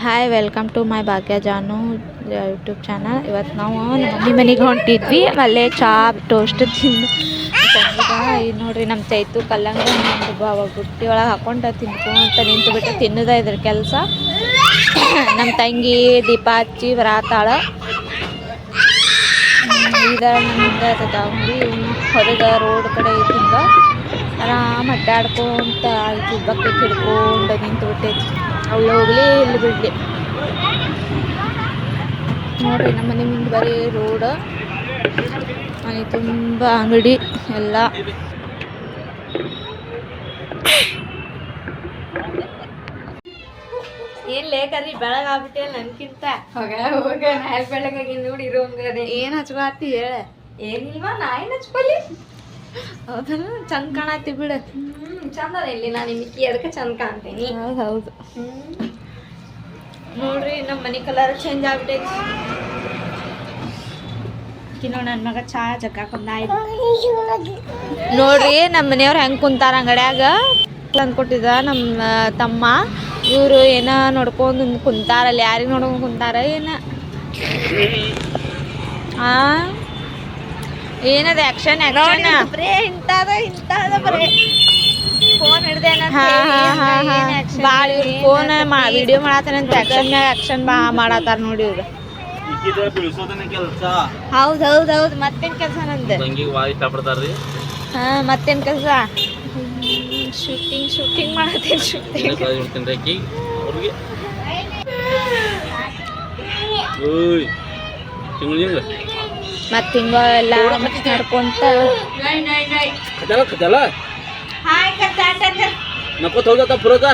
Hi welcome to my Bhagya Janu YouTube channel. ಇವತ್ತು ನಾವು ನಮ್ಮ ಮಮ್ಮಿ ಮನೆಗೆ ಹೊಂಟಿದ್ವಿ. ಅಲ್ಲೇ ಚಾ ಟೋಸ್ಟ್ ತಿಂದು ಈಗ ನೋಡ್ರಿ ನಮ್ಮ ಚೈತು ಕಲ್ಲಂಗಡಿ ಬುಟ್ಟಿ ಒಳಗೆ ಹಾಕೊಂಡು ತಿನ್ಕೊಂತ ನಿಂತು ಬಿಟ್ಟು ತಿನ್ನೋದ ಇದ್ರ ಕೆಲಸ. ನಮ್ಮ ತಂಗಿ ದೀಪ ಹಚ್ಚಿ ಬರಾತಾಳ. ಈಗ ನಮ್ಮಿಂದ ಅಂಗಡಿ ಹೊರಗೆ ರೋಡ್ ಕಡೆ ಐತಿ. ಹಿಂಗೆ ಆರಾಮ್ ಅಡ್ಡಾಡ್ಕೊಂತ ಆಯ್ತು ಬಕೆಟ್ ಹಿಡ್ಕೊಂಡು ನಿಂತು ಬಿಟ್ಟೈತಿ. ಅವಳು ಹೋಗ್ಲಿ ಇಲ್ಲಿ ಬಿಡ್ಲಿ ನೋಡ್ರಿ. ನಮ್ಮ ಮನೆ ಮುಂದೆ ಬರೀ ರೋಡ್, ಮನೆ ತುಂಬ ಅಂಗಡಿ ಎಲ್ಲ. ಏನ್ ಲೇಕರಿ ಬೆಳಗಾಗ್ಬಿಟ್ಟೆ ನನ್ಕಿಂತ. ಹೋಗ ನಾಲ್ ಬೆಳಗಾಗಿ ನೋಡಿ ಇರೋಂಗದೆ. ಏನ್ ಹಚ್ಕೊತಿ ಹೇಳ. ಏನಿಲ್ವಾ ನಾ ಏನ್ ಹಚ್ಕೊಲಿ. ಹೌದಲ್ಲ, ಚಂದ ಕಾಣತಿ ಬಿಡ. ಚಂದ ಇಲ್ಲಿ ನಾನು ಮಿಕ್ಕಿ ಅದಕ್ಕೆ ಚಂದ ಕಾಣ್ತೇನಿ. ಹೌದು ನೋಡ್ರಿ ನಮ್ಮ ಮನೆ ಕಲರ್ ಚೇಂಜ್ ಆಗ್ಬಿಟ್ಟೈತಿ. ನೋಡ್ ನನ್ನ ಮಗ ಚಾ ಜಗ್ಗಾಕೊಂಡ ನೋಡ್ರಿ ನಮ್ಮ ಮನೆಯವ್ರು ಹೆಂಗ್ ಕುಂತಾರ ಅಂಗಡ್ಯಾಗ ಅಂದ್ಕೊಟ್ಟಿದ ನಮ್ಮ ತಮ್ಮ. ಇವರು ಏನ ನೋಡ್ಕೊಂಡು ಕುಂತಾರಲ್ಲ, ಯಾರಿಗೆ ನೋಡ್ಕೊಂಡು ಕುಂತಾರ ಏನ. ಏನದ ಆಕ್ಷನ್ ಬರೇ ಇಂತಾದ ಬರೇ ಫೋನ್ ಹಿಡ್ದೇನ ಭಾಳ ಫೋನ್ ವಿಡಿಯೋ ಮಾಡತ್ತಾನಂತ ಆಕ್ಷನ್ ಮ್ಯಾಗ ಆಕ್ಷನ್ ಮಾಡತ್ತಾರ ನೋಡಿ ಇವ್ರು. ಹೌದು ಮತ್ತೇನ್ ಕೆಲಸ ನಂದು. ಹಾ ಮತ್ತೇನ್ ಕೆಲಸ? ಶೂಟಿಂಗ್ ಮಾಡತ್ತೇನೆ. ಶೂಟಿಂಗ್ ಮತ್ತೆ ಹಿಂಗ ಎಲ್ಲ ನಡ್ಕೊಂತ नको थोडं पुरं का